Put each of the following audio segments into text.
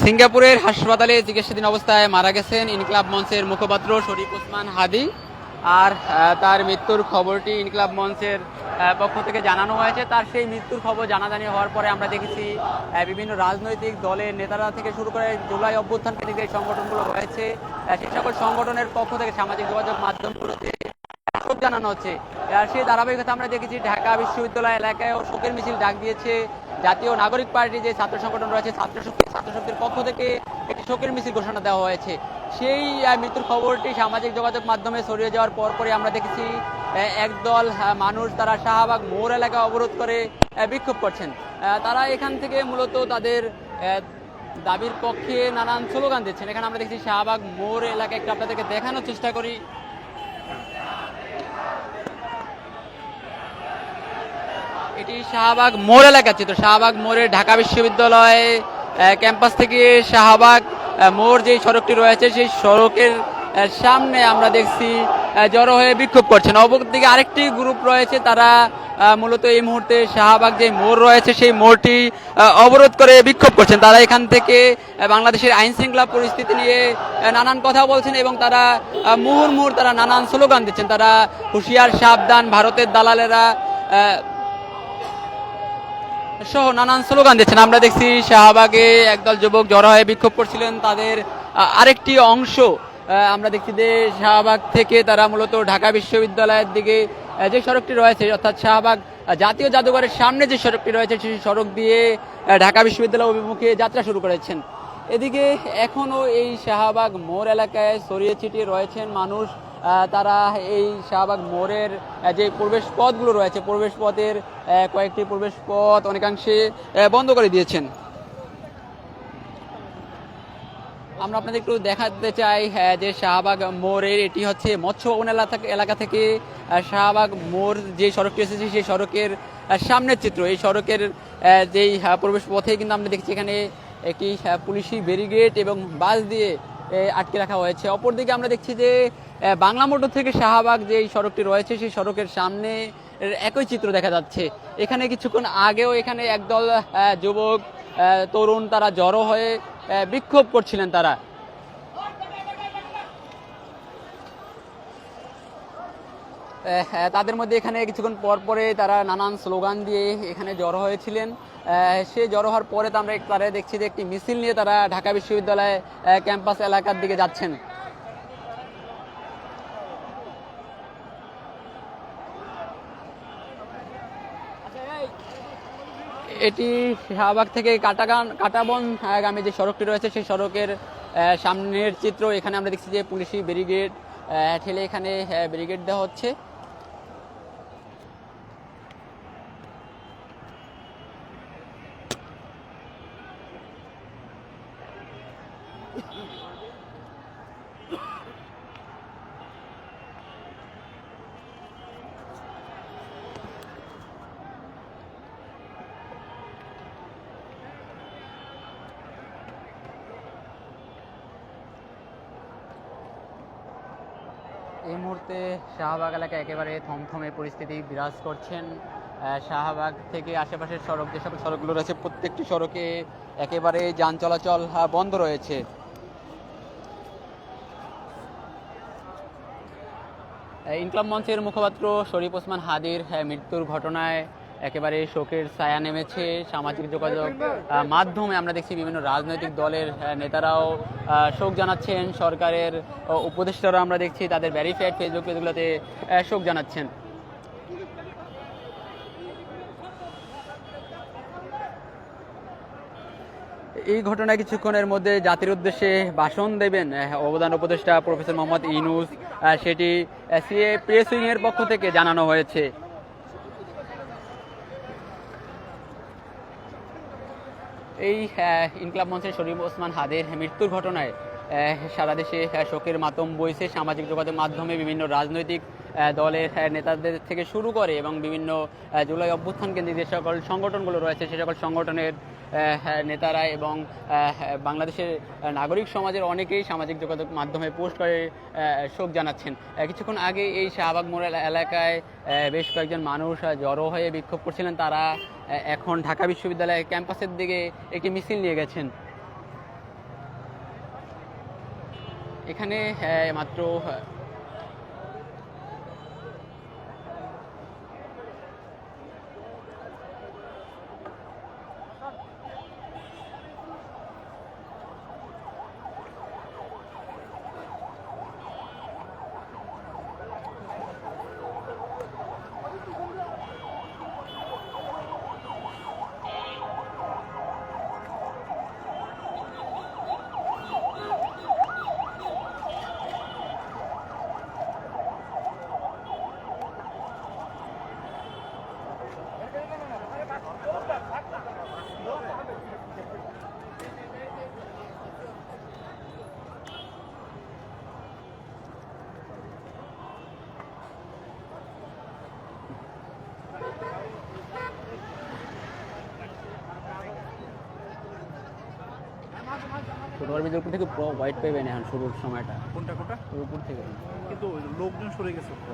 সিঙ্গাপুরের হাসপাতালে চিকিৎসাধীন অবস্থায় মারা গেছেন ইনকিলাব মঞ্চের মুখপাত্র শরীফ ওসমান হাদি। আর তার মৃত্যুর খবরটি ইনকিলাব মঞ্চের পক্ষ থেকে জানানো হয়েছে। তার সেই মৃত্যুর খবর জানাজানি হওয়ার পরে আমরা দেখেছি বিভিন্ন রাজনৈতিক দলের নেতারা থেকে শুরু করে জুলাই অভ্যুত্থান কেন্দ্রিক যে সংগঠনগুলো রয়েছে সেই সকল সংগঠনের পক্ষ থেকে সামাজিক যোগাযোগ মাধ্যমগুলোতে শোক জানানো হচ্ছে। আর সেই ধারাবাহিকতা আমরা দেখেছি ঢাকা বিশ্ববিদ্যালয় এলাকায়ও শোকের মিছিল ডাক দিয়েছে জাতীয় নাগরিক পার্টি যে ছাত্র সংগঠন রয়েছে ছাত্রশক্তির পক্ষ থেকে একটি শোকের মিছিল ঘোষণা দেওয়া হয়েছে। সেই মৃত্যুর খবরটি সামাজিক যোগাযোগ মাধ্যমে ছড়িয়ে যাওয়ার পরপরই আমরা দেখেছি একদল মানুষ তারা শাহবাগ মোড় এলাকা অবরোধ করে বিক্ষোভ করছেন। তারা এখান থেকে মূলত তাদের দাবির পক্ষে নানান স্লোগান দিচ্ছেন। এখানে আমরা দেখছি শাহবাগ মোড় এলাকায় একটু আপনাদেরকে দেখানোর চেষ্টা করি। এটি শাহবাগ মোড় এলাকা চিত্র। শাহবাগ মোড়ে ঢাকা বিশ্ববিদ্যালয় ক্যাম্পাস থেকে শাহবাগ মোড় যে সড়কটি রয়েছে সেই সড়কের সামনে আমরা দেখছি জড়ো হয়ে বিক্ষোভ করছেন। অপরদিকে আরেকটি গ্রুপ রয়েছে, তারা মূলত এই মুহূর্তে শাহবাগ যে মোড় রয়েছে সেই মোড়টি অবরোধ করে বিক্ষোভ করছেন। তারা এখান থেকে বাংলাদেশের আইন শৃঙ্খলা পরিস্থিতি নিয়ে নানান কথা বলছেন এবং তারা মুহুর্মুহু তারা নানান স্লোগান দিচ্ছেন। তারা হুঁশিয়ার সাবধান ভারতের দালালেরা সহ নানান স্লোগান দিচ্ছেন। আমরা দেখছি শাহবাগে একদল যুবক জড়ো হয়ে বিক্ষোভ করছিলেন। তাদের আরেকটি অংশ আমরা দেখছি যে শাহবাগ থেকে তারা মূলত ঢাকা বিশ্ববিদ্যালয়ের দিকে যে সড়কটি রয়েছে অর্থাৎ শাহবাগ জাতীয় জাদুঘরের সামনে যে সড়কটি রয়েছে সেই সড়ক দিয়ে ঢাকা বিশ্ববিদ্যালয় অভিমুখে যাত্রা শুরু করেছেন। এদিকে এখনও এই শাহবাগ মোড় এলাকায় ছড়িয়ে ছিটিয়ে রয়েছেন মানুষ। তারা এই শাহবাগ মোড়ের যে প্রবেশ পথগুলো রয়েছে প্রবেশ পথের কয়েকটি প্রবেশ পথ অনেকাংশে বন্ধ করে দিয়েছেন। আমরা আপনাদের একটু দেখাতে চাই যে শাহবাগ মোড়ের এটি হচ্ছে মৎস্য ভবন এলাকা থেকে শাহবাগ মোড় যে সড়কটি এসেছে সেই সড়কের সামনের চিত্র। এই সড়কের যেই প্রবেশ পথে কিন্তু আমরা দেখছি এখানে একটি পুলিশি ব্যারিকেড এবং বাস দিয়ে আটকে রাখা হয়েছে। অপরদিকে আমরা দেখছি যে বাংলা মোটর থেকে শাহবাগ যে সড়কটি রয়েছে সেই সড়কের সামনে একই চিত্র দেখা যাচ্ছে। এখানে কিছুক্ষণ আগেও এখানে একদল যুবক তরুণ তারা জড়ো হয়ে বিক্ষোভ করছিলেন। তারা তাদের মধ্যে এখানে কিছুক্ষণ পর পরে তারা নানান স্লোগান দিয়ে এখানে জড়ো হয়েছিলেন। সে জড়ো হওয়ার পরে তারা দেখছি যে একটি মিছিল নিয়ে তারা ঢাকা বিশ্ববিদ্যালয় ক্যাম্পাস এলাকার দিকে যাচ্ছেন। এটি শাহবাগ থেকে কাটাবন গামী যে সড়কটি রয়েছে সেই সড়কের সামনের চিত্র। এখানে আমরা দেখছি যে পুলিশি ব্যারিকেড ঠেলে এখানে ব্যারিকেড দেওয়া হচ্ছে। এই মুহূর্তে শাহবাগ এলাকায় একেবারে থমথমে পরিস্থিতি বিরাজ করছেন। শাহবাগ থেকে আশেপাশের সড়ক যে সকল সড়কগুলো রয়েছে প্রত্যেকটি সড়কে একেবারে যান চলাচল বন্ধ রয়েছে। ইনকিলাব মঞ্চের মুখপাত্র শরীফ ওসমান হাদির মৃত্যুর ঘটনায় একেবারে শোকের ছায়া নেমেছে সামাজিক যোগাযোগ মাধ্যমে। আমরা দেখছি বিভিন্ন রাজনৈতিক দলের নেতারাও শোক জানাচ্ছেন, সরকারের উপদেষ্টারাও আমরা দেখছি তাদের ভেরিফাইড ফেসবুক পেজগুলোতে শোক জানাচ্ছেন। এই ঘটনায় কিছুক্ষণের মধ্যে জাতির উদ্দেশ্যে ভাষণ দেবেন অবদান উপদেষ্টা প্রফেসর মোহাম্মদ ইউনূস, সেটি সিএ প্রেস উইংয়ের পক্ষ থেকে জানানো হয়েছে। এই ইনকিলাব মঞ্চের শরীফ ওসমান হাদির মৃত্যুর ঘটনায় সারা দেশে শোকের মাতম বইছে। সামাজিক যোগাযোগ মাধ্যমে বিভিন্ন রাজনৈতিক দলের নেতাদের থেকে শুরু করে এবং বিভিন্ন জুলাই অভ্যুত্থান কেন্দ্রিক যে সকল সংগঠনগুলো রয়েছে সে সকল সংগঠনের নেতারা এবং বাংলাদেশের নাগরিক সমাজের অনেকেই সামাজিক যোগাযোগ মাধ্যমে পোস্ট করে শোক জানাচ্ছেন। কিছুক্ষণ আগে এই শাহবাগ মোড় এলাকায় বেশ কয়েকজন মানুষ জড়ো হয়ে বিক্ষোভ করছিলেন। তারা এখন ঢাকা বিশ্ববিদ্যালয়ের ক্যাম্পাসের দিকে একটি মিছিল নিয়ে গেছেন। এখানে মাত্র ফুটবল উপর থেকে পুরো হোয়াইট পাইবেন এখন শুরুর সময়টা। কোনটা উপর থেকে কিন্তু লোকজন সরে গেছে তো।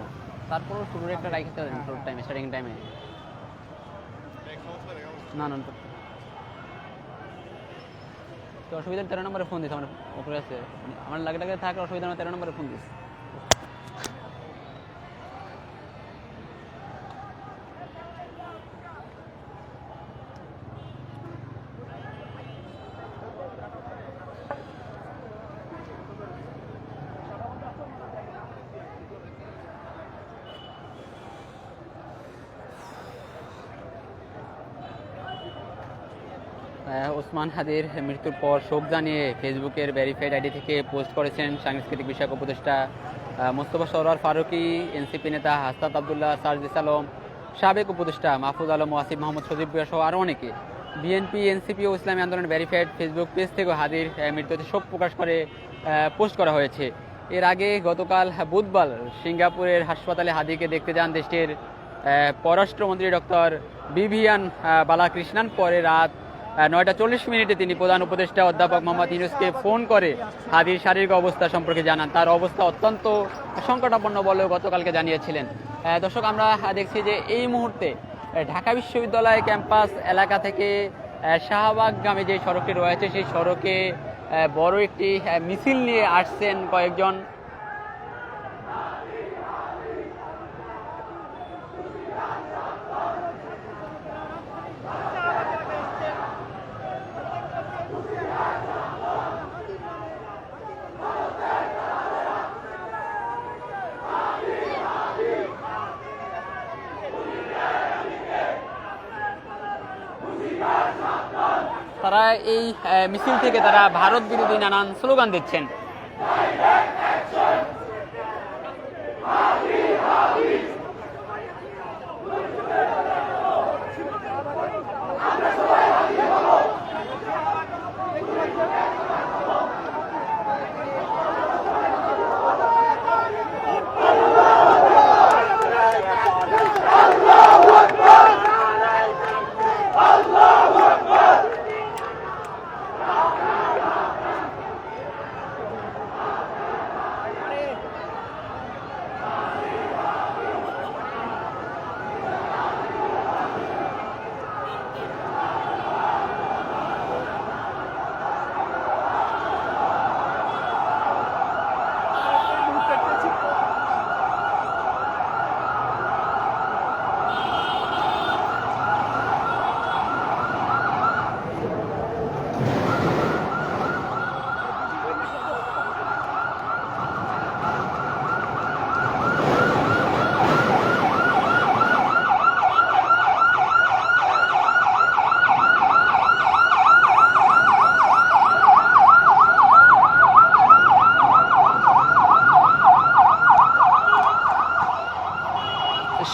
তারপরও শুরুর একটা রাইখতে পারেন শুরুর টাইমে, স্টার্টিং টাইমে। না না তো অসুবিধা 13 নম্বরে ফোন দিস, আমার উপরে আছে, আমার লাগে থাকলে অসুবিধা না, 13 নম্বরে ফোন দিস। ওসমান হাদির মৃত্যুর পর শোক জানিয়ে ফেসবুকের ভেরিফাইড আইডি থেকে পোস্ট করেছেন সাংস্কৃতিক বিষয়ক উপদেষ্টা মোস্তফা সরোয়ার ফারুকী, এনসিপি নেতা হাসনাত আবদুল্লাহ, সার্জিস আলম, সাবেক উপদেষ্টা মাহফুজ আলম, ওয়াসিফ মোহাম্মদ সজীব ভুঁইয়া সহ আরও অনেকে। বিএনপি, এনসিপি ও ইসলামী আন্দোলন ভেরিফাইড ফেসবুক পেজ থেকেও হাদির মৃত্যুতে শোক প্রকাশ করে পোস্ট করা হয়েছে। এর আগে গতকাল বুধবার সিঙ্গাপুরের হাসপাতালে হাদিকে দেখতে যান দেশটির পররাষ্ট্রমন্ত্রী ডক্টর ভিভিয়ান বালাকৃষ্ণন। পরে রাত 9:40 তিনি প্রধান উপদেষ্টা অধ্যাপক মোহাম্মদ ইউনূসকে ফোন করে হাদির শারীরিক অবস্থা সম্পর্কে জানান। তার অবস্থা অত্যন্ত সংকটাপন্ন বলেও গতকালকে জানিয়েছিলেন। দর্শক, আমরা দেখছি যে এই মুহূর্তে ঢাকা বিশ্ববিদ্যালয় ক্যাম্পাস এলাকা থেকে শাহবাগগামী যে সড়কটি রয়েছে সেই সড়কে বড় একটি মিছিল নিয়ে আসছেন কয়েকজন। তারা এই মিছিল থেকে তারা ভারত বিরোধী নানান স্লোগান দিচ্ছেন।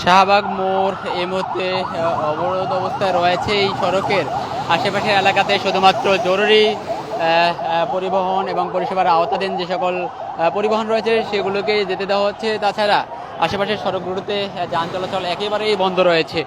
শাহবাগ মোড় এই মুহূর্তে অবরোধ অবস্থায় রয়েছে। এই সড়কের আশেপাশের এলাকাতে শুধুমাত্র জরুরি পরিবহন এবং পরিষেবার আওতাধীন যে সকল পরিবহন রয়েছে সেগুলোকে যেতে দেওয়া হচ্ছে। তাছাড়া আশেপাশের সড়কগুলোতে যান চলাচল একেবারেই বন্ধ রয়েছে।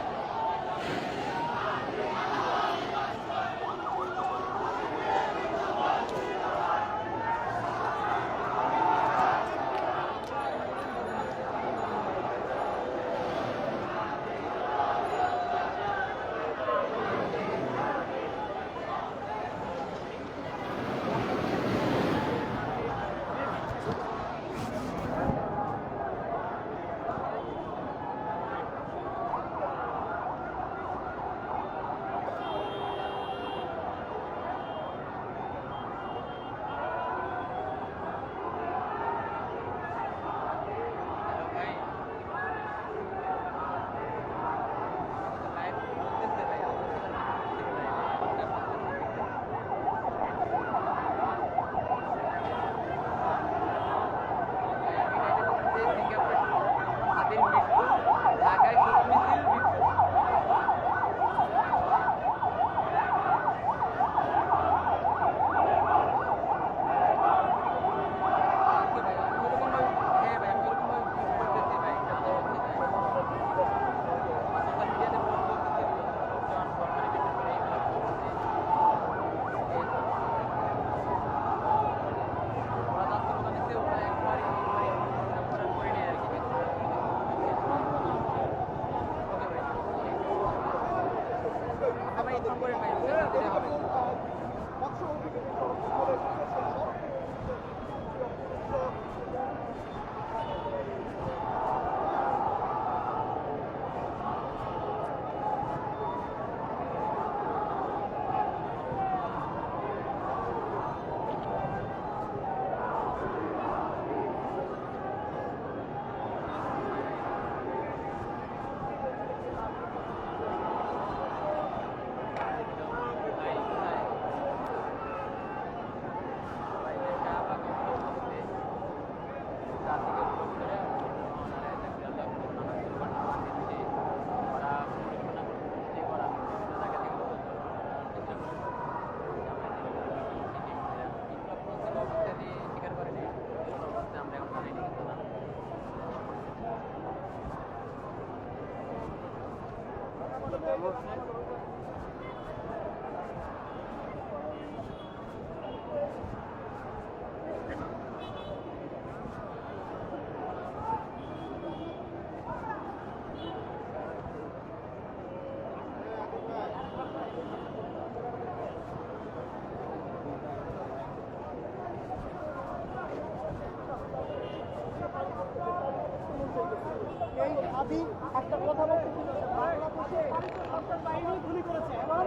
হাদি একটা কথা বলতে চেয়েছেন, বাংলাদেশে ভারতীয় সরকার বাহিনী গুলি করেছে এবং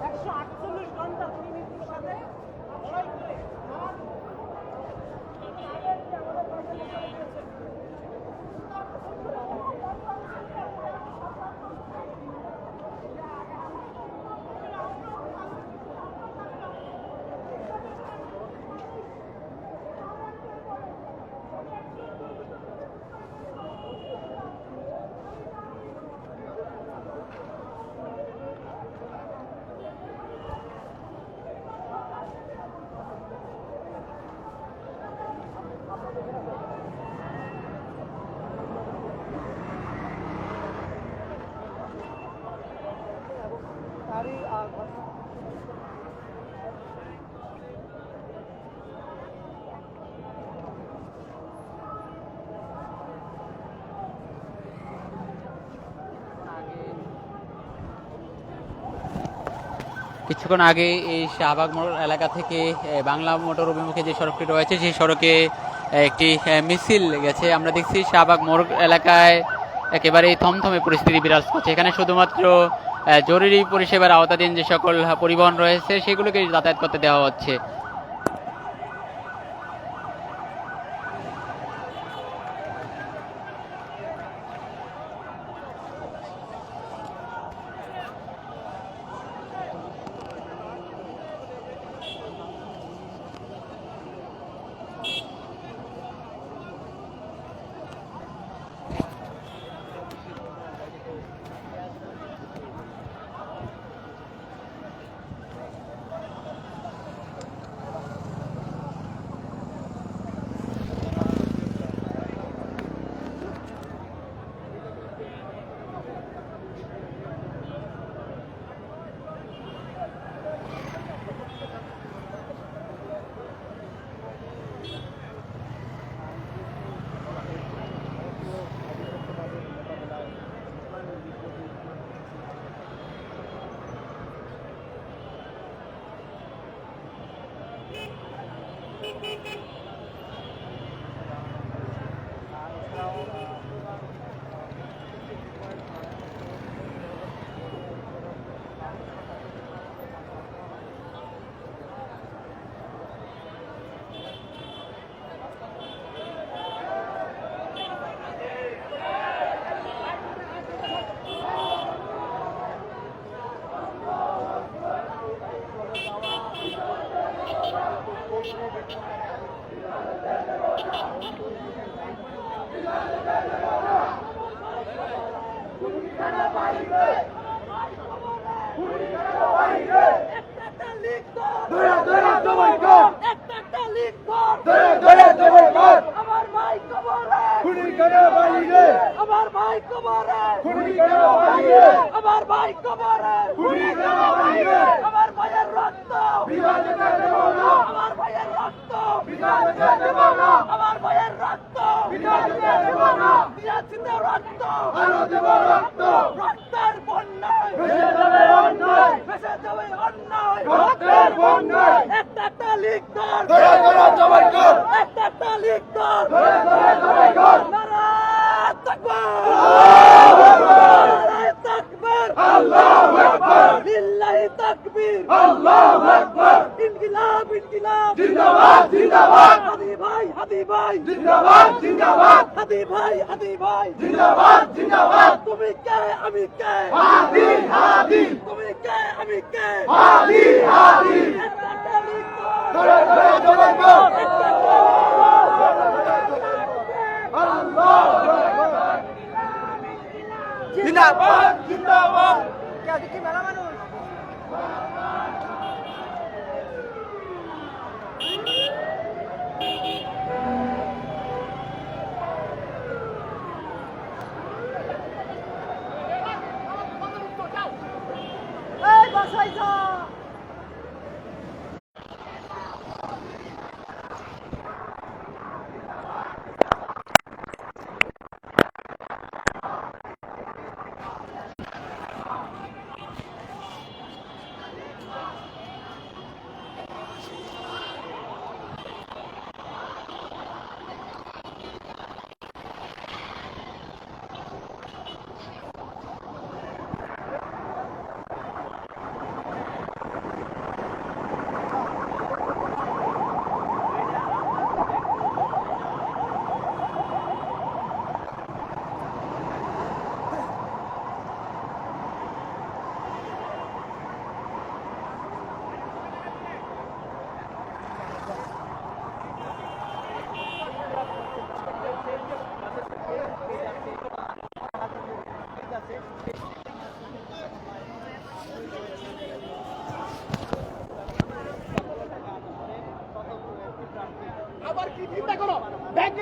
148 ঘন্টা তিনি মৃত্যুর সাথে লড়াই করে আমাদের পাশে বসে গিয়েছেন। তারই কিছুক্ষণ আগে এই শাহবাগ মোড় এলাকা থেকে বাংলা মোটর অভিমুখে যে সড়কটি রয়েছে সেই সড়কে একটি মিছিল গেছে। আমরা দেখছি শাহবাগ মোড় এলাকায় একেবারেই থমথমে পরিস্থিতি বিরাজ করছে। এখানে শুধুমাত্র জরুরি পরিষেবার আওতাধীন যে সকল পরিবহন রয়েছে সেগুলোকে যাতায়াত করতে দেওয়া হচ্ছে।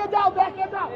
ব্যাকে যাও ব্যাকে যাও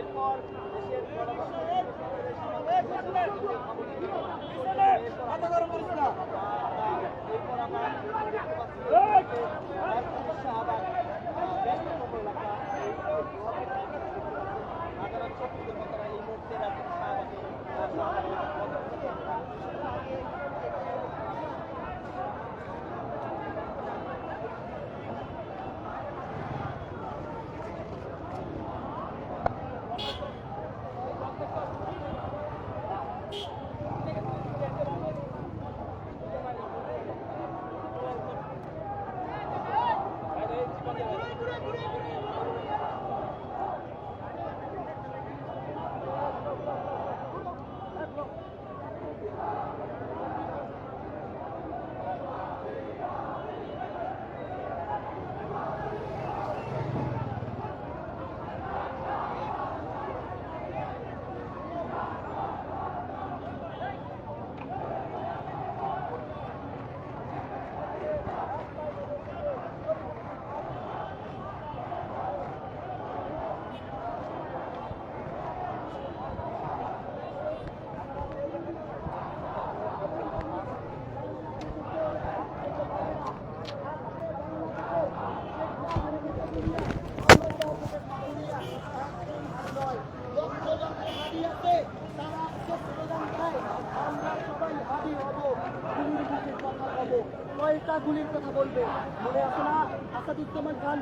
কয়টা গুলির কথা বলবে মনে আছে না? আসাদুজ্জামান খান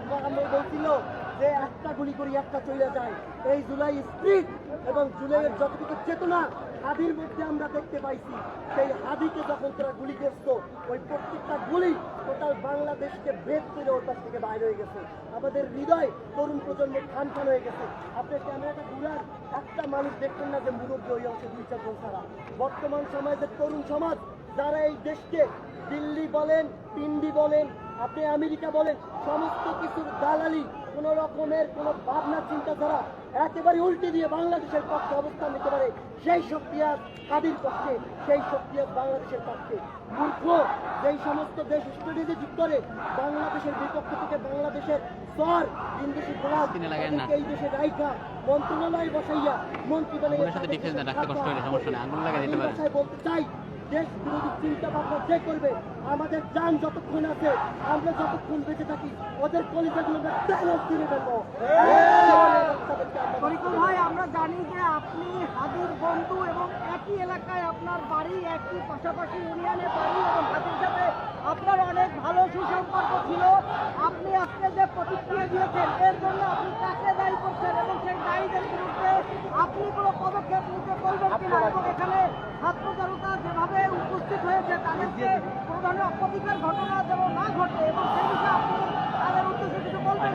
বলছিল যে একটা গুলি করি একটা চলে যায়। এই জুলাই স্পিরিট এবং জুলাইয়ের যতটুকু চেতনা হাদির মধ্যে আমরা দেখতে পাইছি, সেই হাদিকে যখন তারা গুলি করতো ওই প্রত্যেকটা গুলি টোটাল বাংলাদেশকে ভেদ করে ওর কাছ থেকে বাইরে হয়ে গেছে। আমাদের হৃদয় তরুণ প্রজন্মের খান খান হয়ে গেছে। আপনি ক্যামেরাটা ঘুরান, একটা মানুষ দেখবেন না যে মুরব্বী ওই অংশে 2-4 জন ছাড়া। বর্তমান সমাজের তরুণ সমাজ যারা এই দেশকে দিল্লি বলেন, পিন্ডি বলেন, আপনি আমেরিকা বলেন, সমস্ত কিছুর দালালি, কোনো রকমের কোনো ভাবনা চিন্তাধারা একেবারে উল্টে দিয়ে বাংলাদেশের পক্ষে অবস্থান নিতে পারে, সেই শক্তি আজ হাদির পক্ষে, সেই শক্তি আজ বাংলাদেশের পক্ষে। মূর্খ যেই সমস্ত দেশ স্ট্র্যাটেজি করে বাংলাদেশের বিপক্ষ থেকে বাংলাদেশের সর বিন্দেশি গোলাপ এই দেশে রাইখা মন্ত্রণালয় বসাইয়া মন্ত্রী বলতে চাই, দেশ বিরোধী চিন্তা ভাবনা যে করবে, আমাদের যান যতক্ষণ আছে, আমরা যতক্ষণ বেঁচে থাকি, ওদের কলিজাগুলো ফিরে দেবো। ভাই, আমরা জানি যে আপনি হাদির বন্ধু এবং একই এলাকায় আপনার বাড়ি, একই পাশাপাশি ইউনিয়নের বাড়ি এবং হাদির সাথে আপনার অনেক ভালো সুসম্পর্ক ছিল। আপনি আজকে যে প্রতিক্রিয়া দিয়েছেন এর জন্য আপনি কাকে দায়ী করছেন এবং সেই দায়ীদের বিরুদ্ধে আপনি কোনো পদক্ষেপ নিতে বলবেন কিনা, এবং এখানে ছাত্র জনতা যেভাবে উপস্থিত হয়েছে তাদেরকে কোনো ধরনের অপ্রীতিকর ঘটনা যেন না ঘটে এবং সেই বিষয়ে আপনি তাদের উদ্দেশ্যে কিছু বলবেন।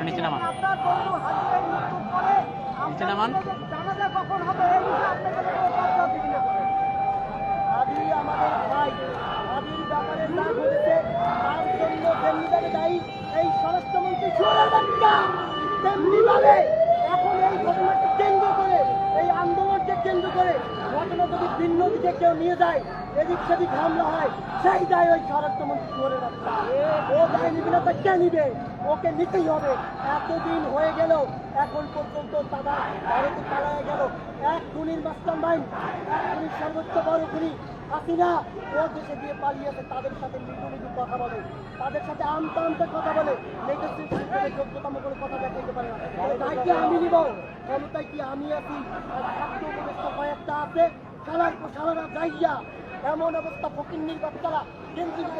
আপনার বন্ধু হাদির মৃত্যুর পরে জানাজা কখন হবে এই বিষয়ে আপনাকে হাদি আমাদের ভাই, হাদির ব্যাপারে যা ঘটেছে তার জন্য যেমনিভাবে দায়ী এই স্বরাষ্ট্রমন্ত্রী সুরের বাচ্চা, তেমনিভাবে এখন এই ঘটনাকে কেন্দ্র করে, এই আন্দোলনকে কেন্দ্র করে ঘটনা যদি ভিন্ন দিকে কেউ নিয়ে যায়, এদিক সেদিক হামলা হয়, সেই দায় ওই স্বরাষ্ট্রমন্ত্রী সুরের বাচ্চা। ও দায় নিবে না, তা কে নিবে? ওকে নিতেই হবে। এতদিন হয়ে গেল, এখন পর্যন্ত তারা ভারতে পালায় গেল। এক খুনির মাস্টার মাইন্ড, এক খুনির সর্বোচ্চ বড় খুনি হাসিনা ও দেশে গিয়ে পালিয়েছে। তাদের সাথে মৃদু মৃদু কথা বলে, তাদের সাথে আমতা আমতা কথা বলে, যোগ্যতম করে কথা দেখাইতে পারে না। তাই কি আমি নিব? ক্ষমতায় কি আমি আছি? আর ছাত্র উপদেষ্টা কয়েকটা আছে, সালার পর সালারা যাইয়া এমন অবস্থা ফকিন্নির বাচ্চারা কেন্দ্রীয়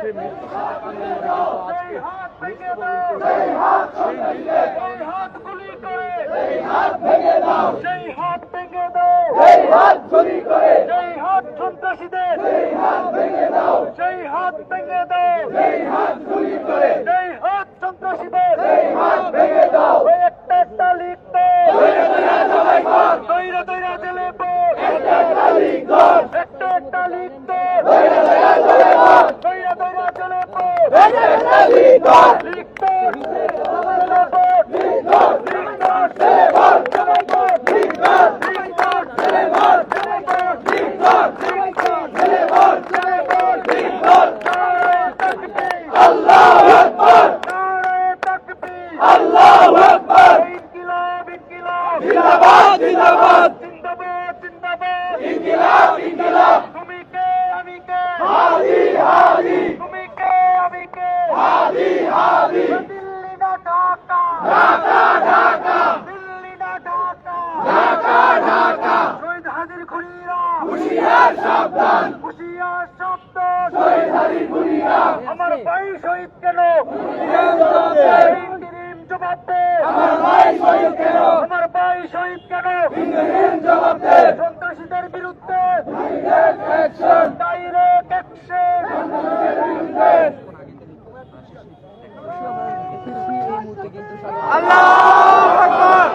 সেই মৃত্যু আন্দোলনে আমার ভাই শহীদ কেন? জবাব দে। আমার ভাই শহীদ কেন? আমার ভাই শহীদ কেন? সন্ত্রাসীদের বিরুদ্ধে ডাইরেক্ট অ্যাকশন। আল্লাহু আকবার,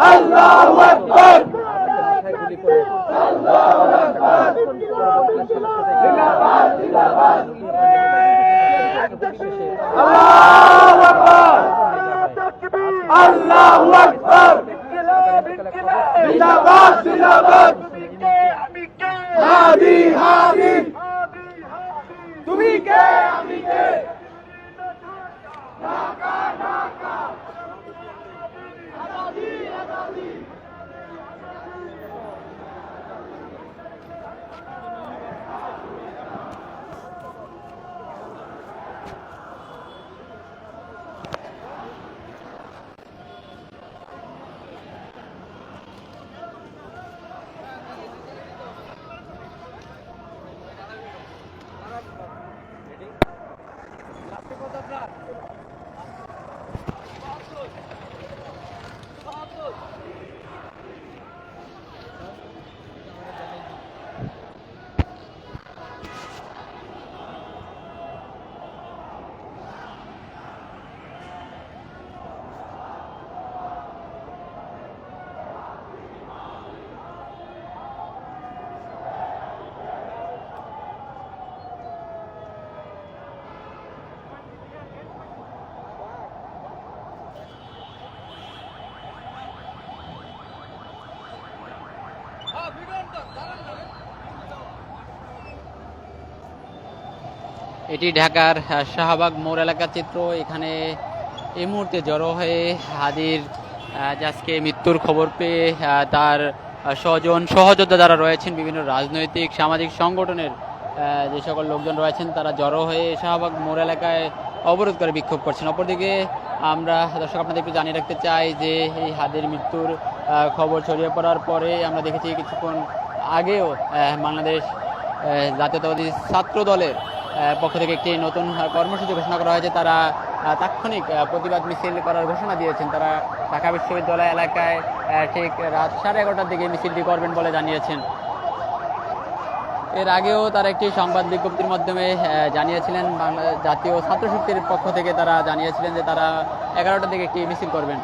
আল্লাহু আকবার, আল্লাহু আকবার, জিন্দাবাদ জিন্দাবাদ, আল্লাহু আকবার, আল্লাহু আকবার, ইনকিলাব ইনকিলাব, জিন্দাবাদ জিন্দাবাদ, তুমি কে আমি কে, হাদি হাদি, তুমি কে আমি কে, ঢাকা ঢাকা, আজাদি আজাদি। এটি ঢাকার শাহবাগ মোড় এলাকার চিত্র। এখানে এই মুহূর্তে জড়ো হয়ে হাদির আজকে মৃত্যুর খবর পেয়ে তার স্বজন সহযোদ্ধা যারা রয়েছেন বিভিন্ন রাজনৈতিক সামাজিক সংগঠনের যে সকল লোকজন রয়েছেন তারা জড়ো হয়ে শাহবাগ মোড় এলাকায় অবরোধ করে বিক্ষোভ করছেন। অপরদিকে আমরা দর্শক আপনাদের একটু জানিয়ে রাখতে চাই যে এই হাদির মৃত্যুর খবর ছড়িয়ে পড়ার পরে আমরা দেখেছি কিছুক্ষণ আগেও বাংলাদেশ জাতীয়তাবাদী ছাত্র দলের পক্ষ থেকে একটি নতুন কর্মসূচি ঘোষণা করা হয়েছে। তারা তাৎক্ষণিক প্রতিবাদ মিছিল করার ঘোষণা দিয়েছেন। তারা ঢাকা বিশ্ববিদ্যালয় এলাকায় ঠিক রাত 11:30টার দিকে মিছিলটি করবেন বলে জানিয়েছেন। এর আগেও তারা একটি সংবাদ বিজ্ঞপ্তির মাধ্যমে জানিয়েছিলেন, জাতীয় ছাত্র শক্তির পক্ষ থেকে তারা জানিয়েছিলেন যে তারা 11টার দিকে একটি মিছিল করবেন।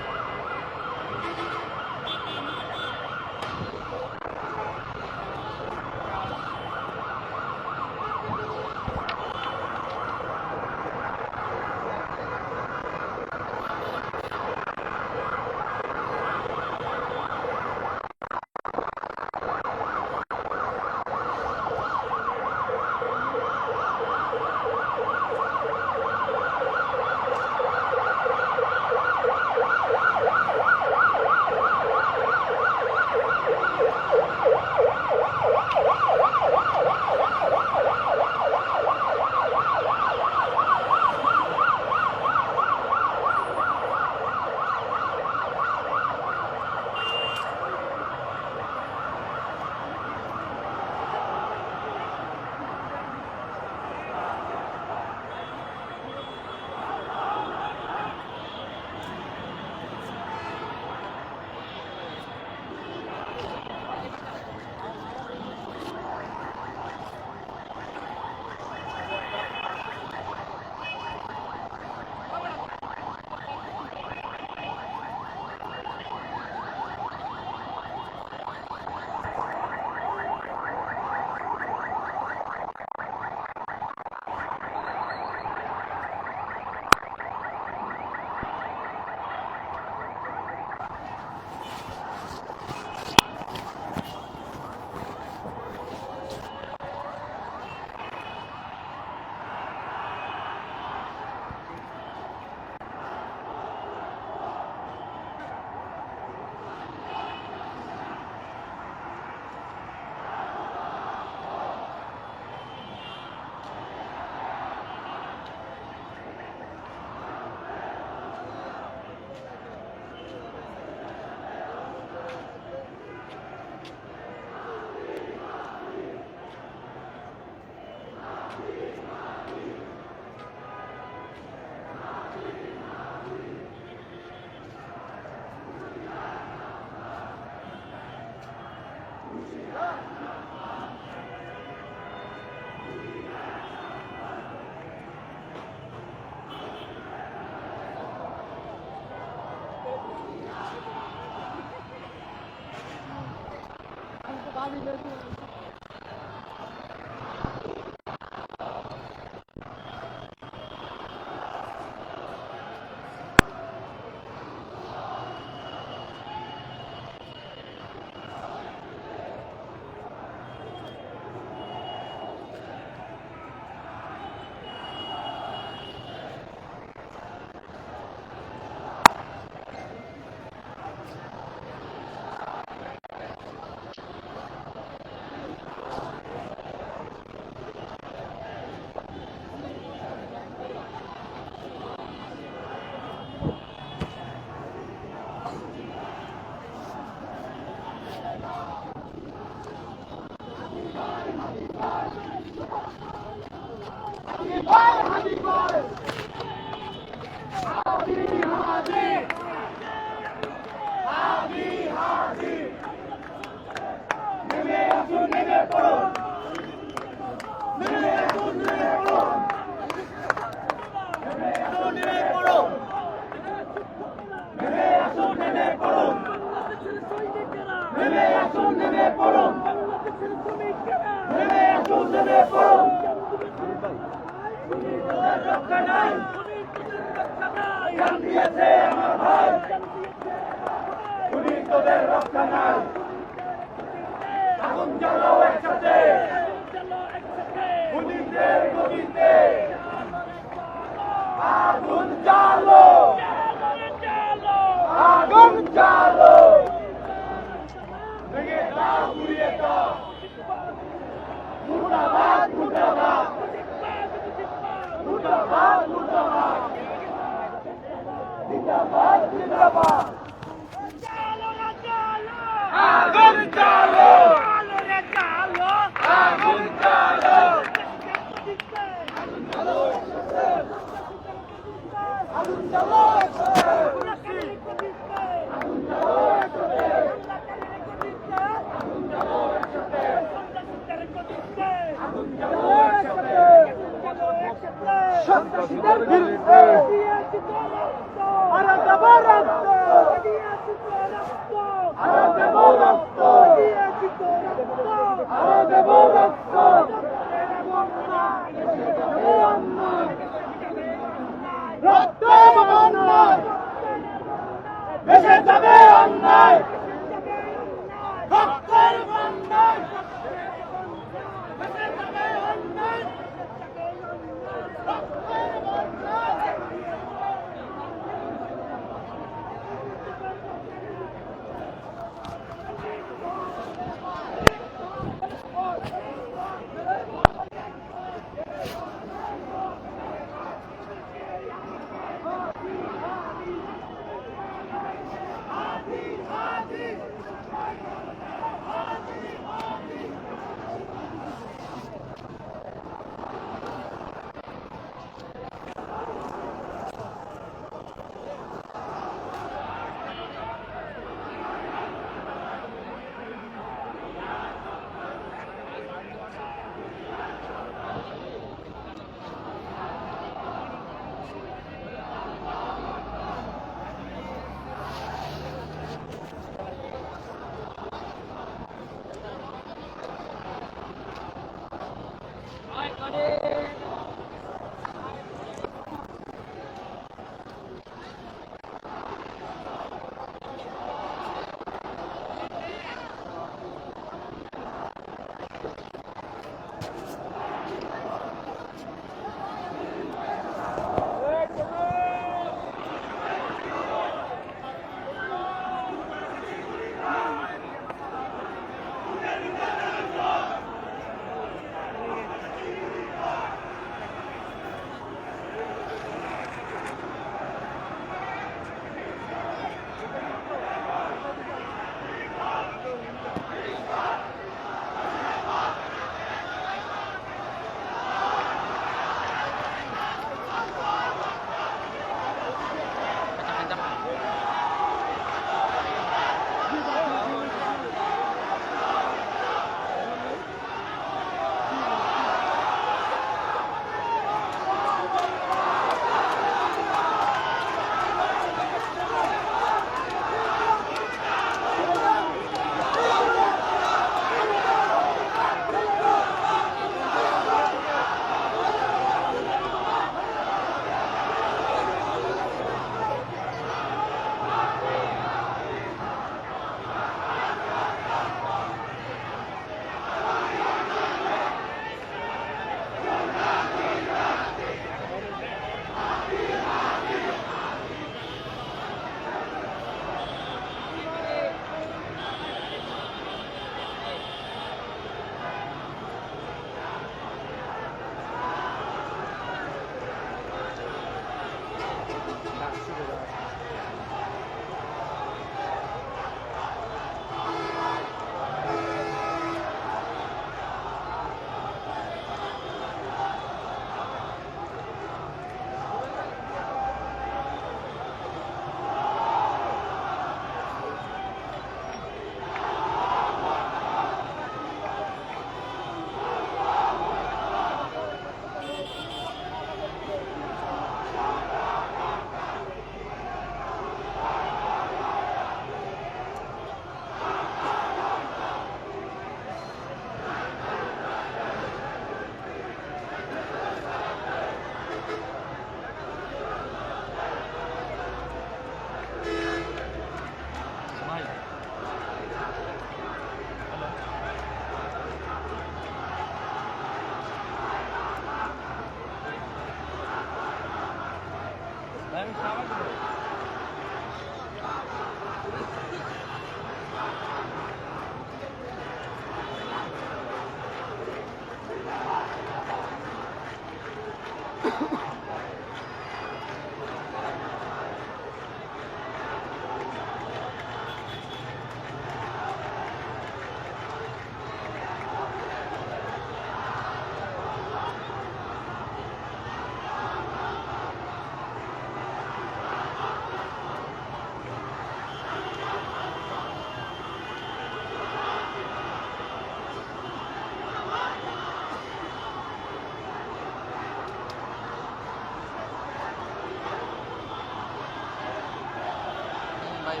ভাই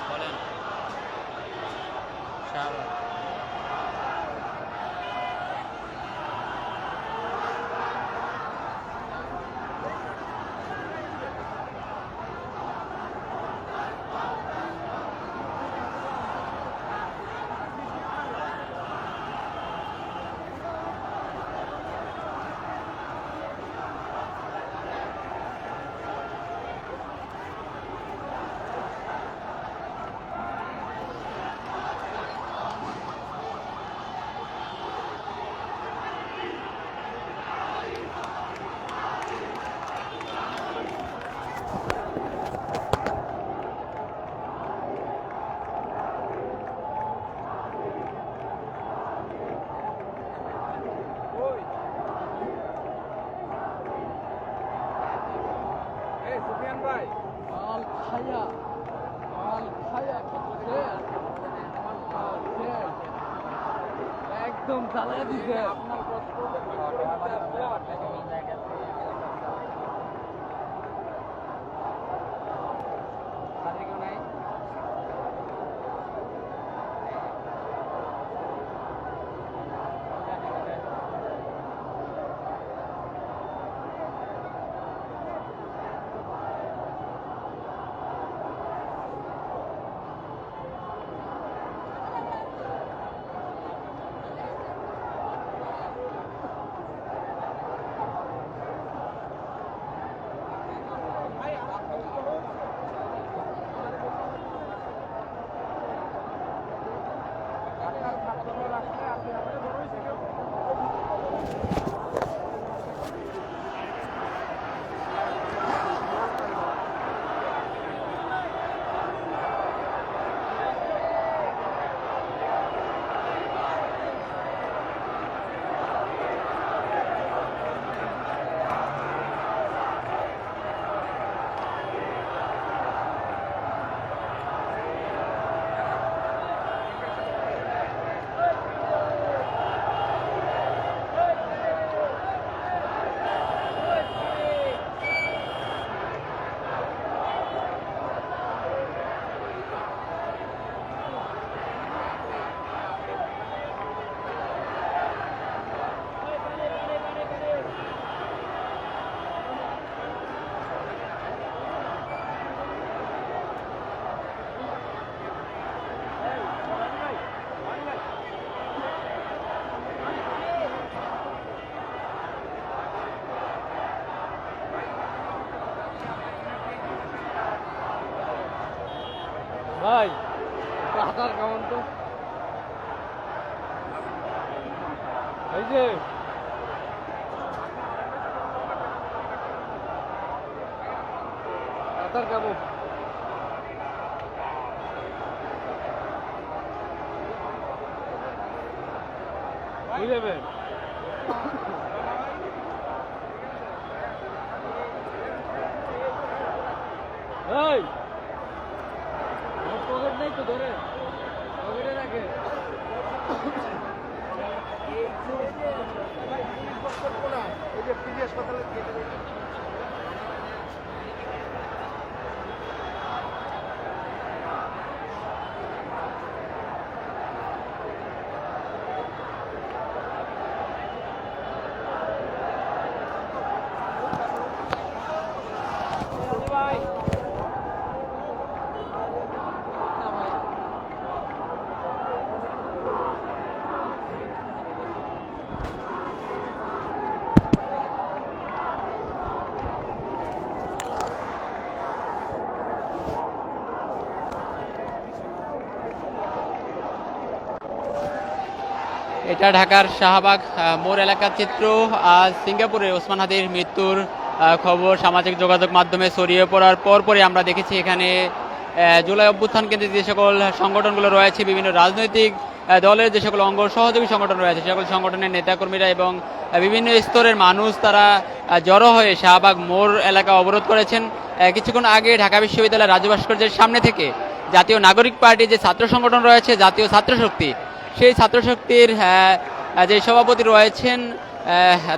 বলেন শাহবাগ একদম জ্বালায় দিছে ভাই হাজার কেমন তো এই যে হাজার কেমন বুঝলেন এই পকেট নেই তো ধরে পকেটে রাখে এই যে পিজি হাসপাতালে এটা ঢাকার শাহবাগ মোড় এলাকার চিত্র। আজ সিঙ্গাপুরে ওসমান হাদির মৃত্যুর খবর সামাজিক যোগাযোগ মাধ্যমে ছড়িয়ে পড়ার পরপরই আমরা দেখেছি এখানে জুলাই অভ্যুত্থান কেন্দ্রে যে সকল সংগঠনগুলো রয়েছে, বিভিন্ন রাজনৈতিক দলের যে সকল অঙ্গ সহযোগী সংগঠন রয়েছে, সকল সংগঠনের নেতাকর্মীরা এবং বিভিন্ন স্তরের মানুষ তারা জড়ো হয়ে শাহবাগ মোড় এলাকা অবরোধ করেছেন। কিছুক্ষণ আগে ঢাকা বিশ্ববিদ্যালয়ের রাজু ভাস্কর্যের সামনে থেকে জাতীয় নাগরিক পার্টি যে ছাত্র সংগঠন রয়েছে, জাতীয় ছাত্র শক্তি, সেই ছাত্র শক্তির যে সভাপতি রয়েছেন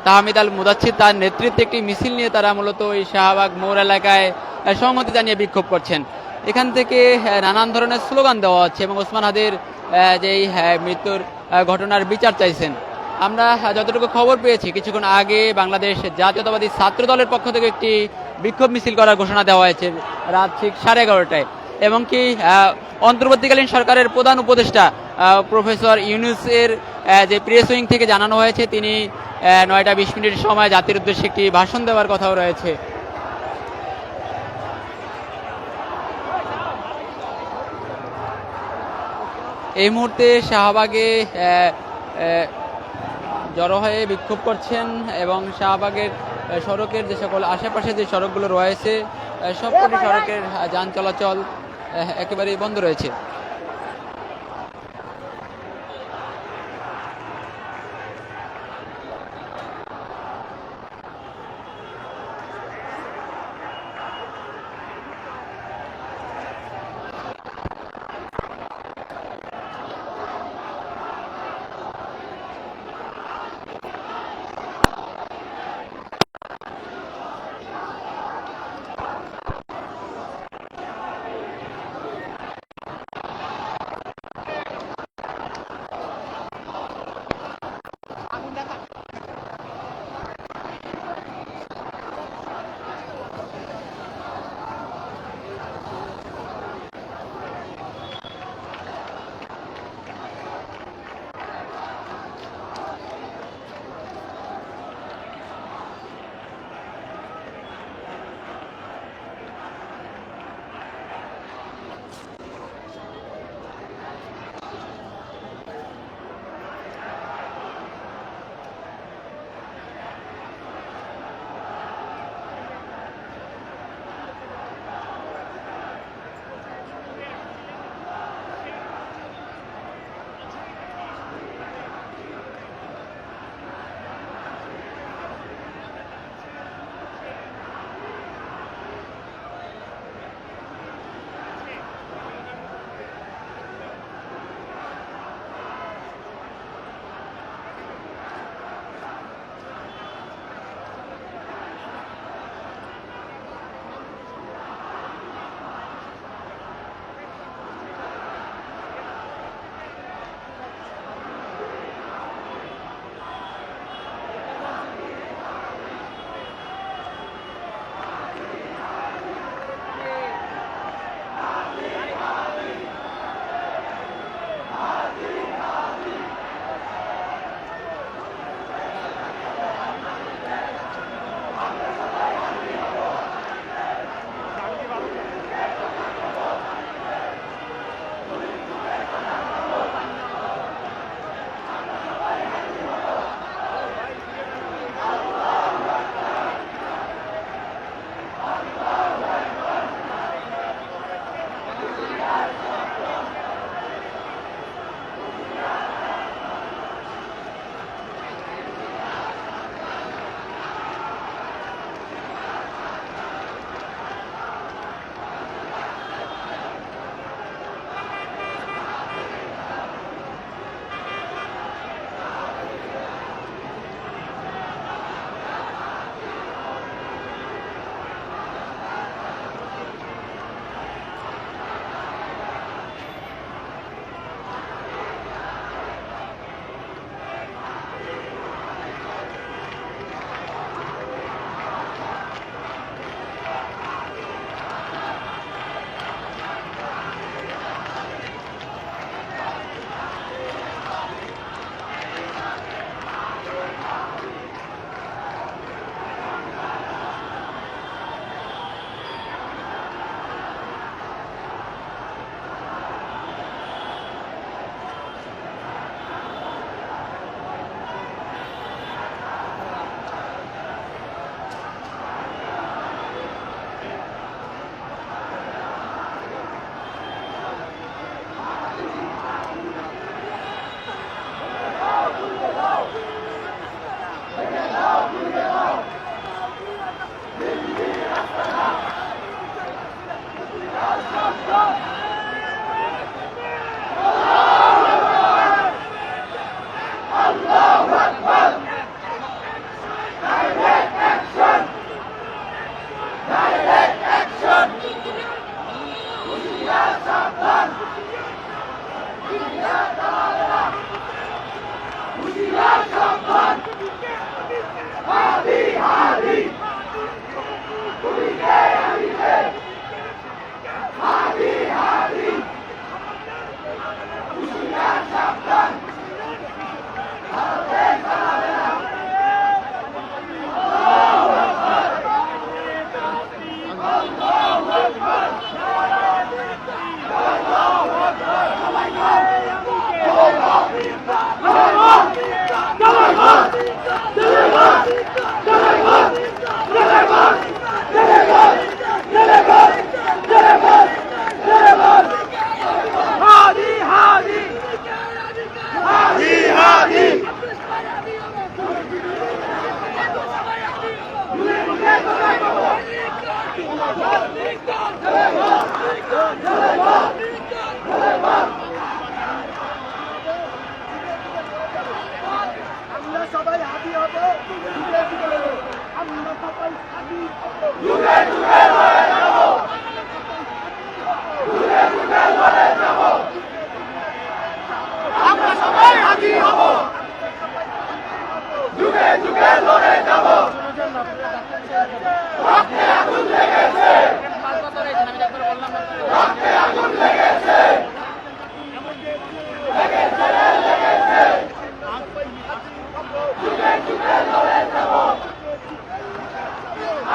তাহমিদ আল মুদাচ্ছির, তার নেতৃত্বে একটি মিছিল নিয়ে তারা মূলত এই শাহবাগ মোড় এলাকায় সংহতি জানিয়ে বিক্ষোভ করছেন। এখান থেকে নানান ধরনের স্লোগান দেওয়া হচ্ছে এবং ওসমান হাদির যেই মৃত্যুর ঘটনার বিচার চাইছেন। আমরা যতটুকু খবর পেয়েছি কিছুক্ষণ আগে বাংলাদেশ জাতীয়তাবাদী ছাত্র দলের পক্ষ থেকে একটি বিক্ষোভ মিছিল করার ঘোষণা দেওয়া হয়েছে রাত ঠিক 11:30টায়, এবং কি অন্তর্বর্তীকালীন সরকারের প্রধান উপদেষ্টা প্রফেসর ইউনূসের যে প্রেস উইং থেকে জানানো হয়েছে তিনি 9:20 সময় জাতির উদ্দেশ্যে একটি ভাষণ দেওয়ার কথাও রয়েছে। এই মুহূর্তে শাহবাগে জড়ো হয়ে বিক্ষোভ করছেন এবং শাহবাগের সড়কের যে সকল আশেপাশে যে সড়কগুলো রয়েছে সবকটি সড়কের যান চলাচল একেবারেই বন্ধ রয়েছে।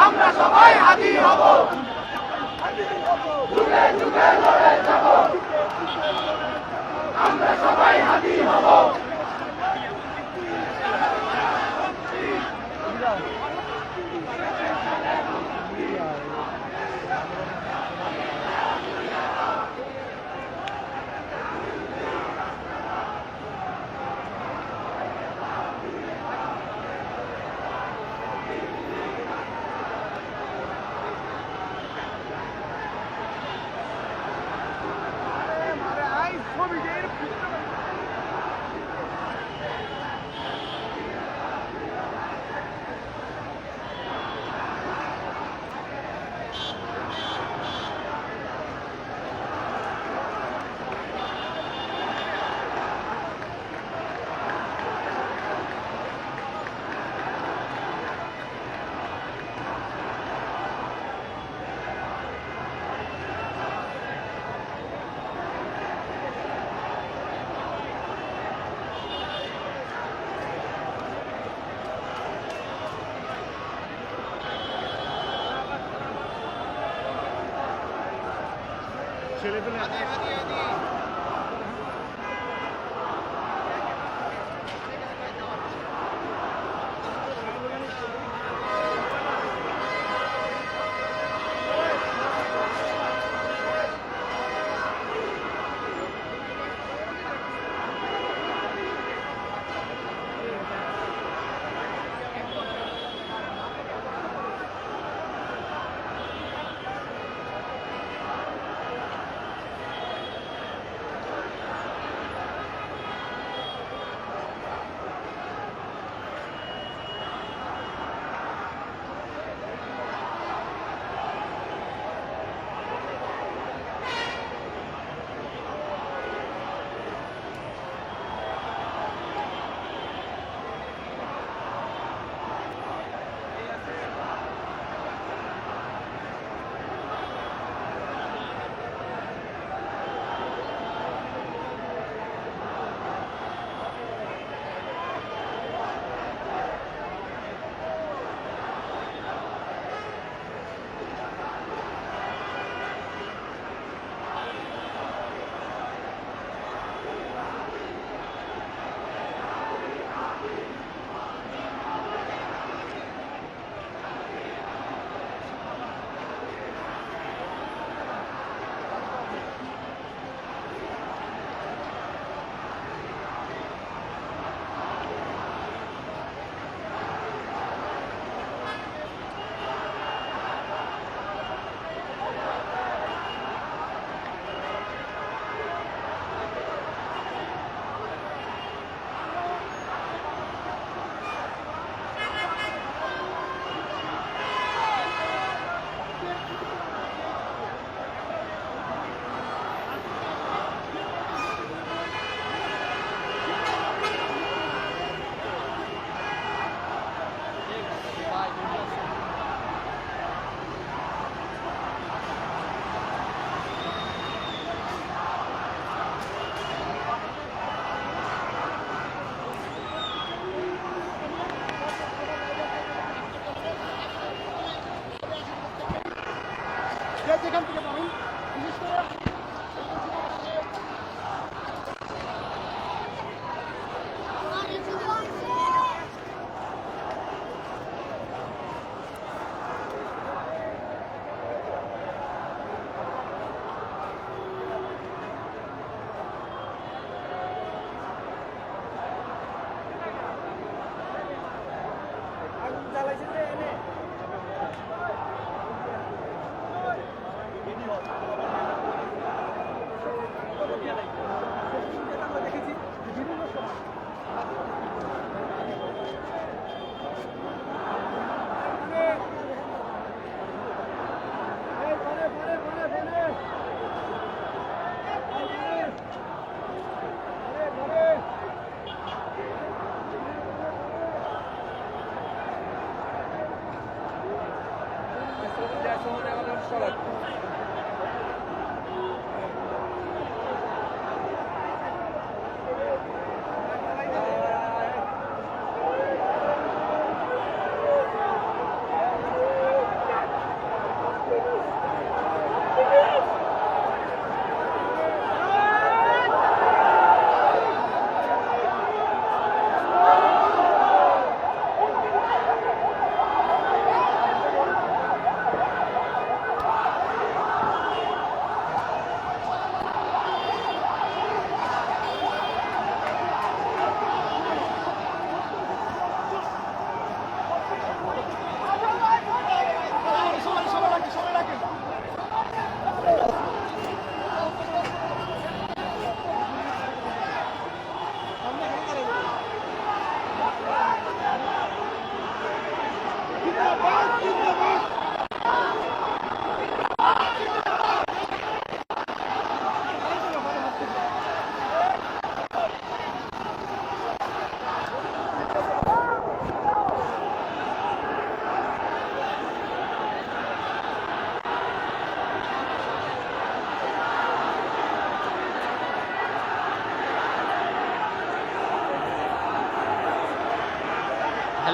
আমরা সবাই হাদি হব, যুগে যুগে লড়ে যাব, আমরা সবাই হাদি হব।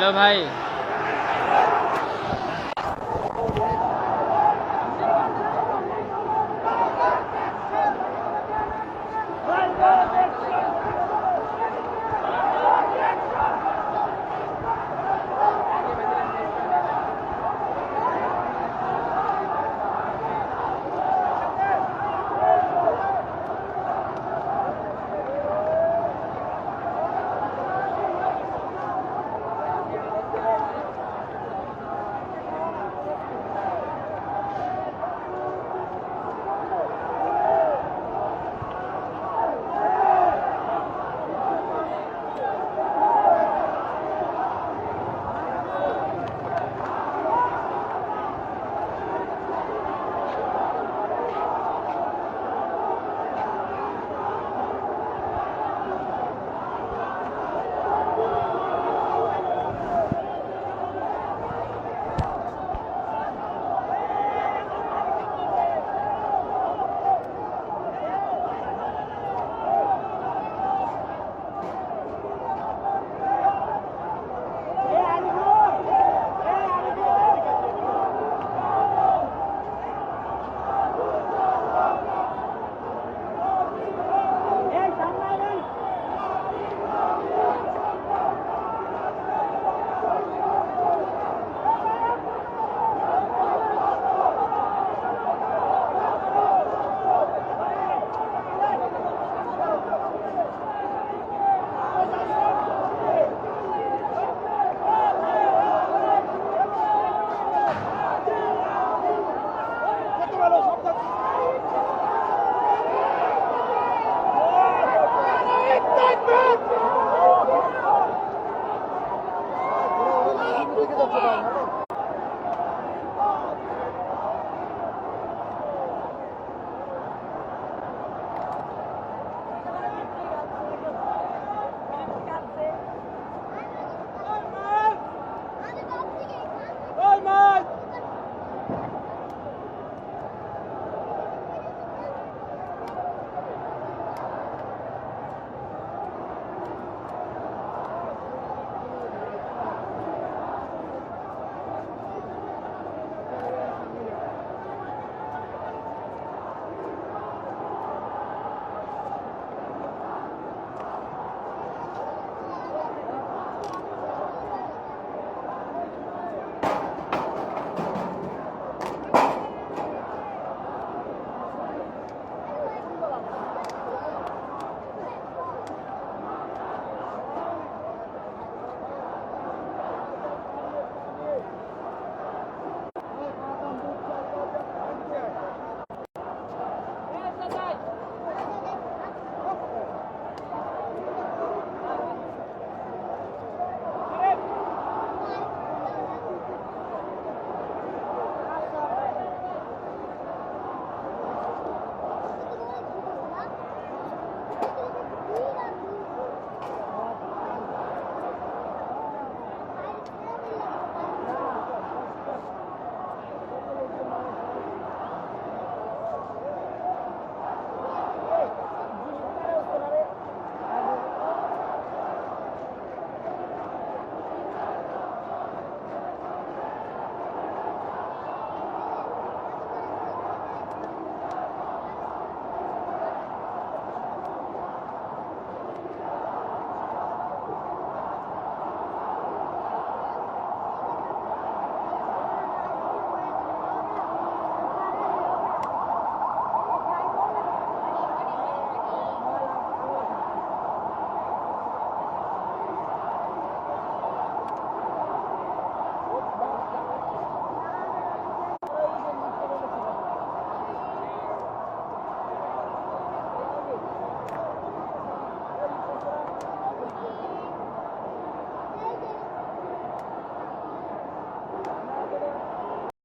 হ্যালো ভাই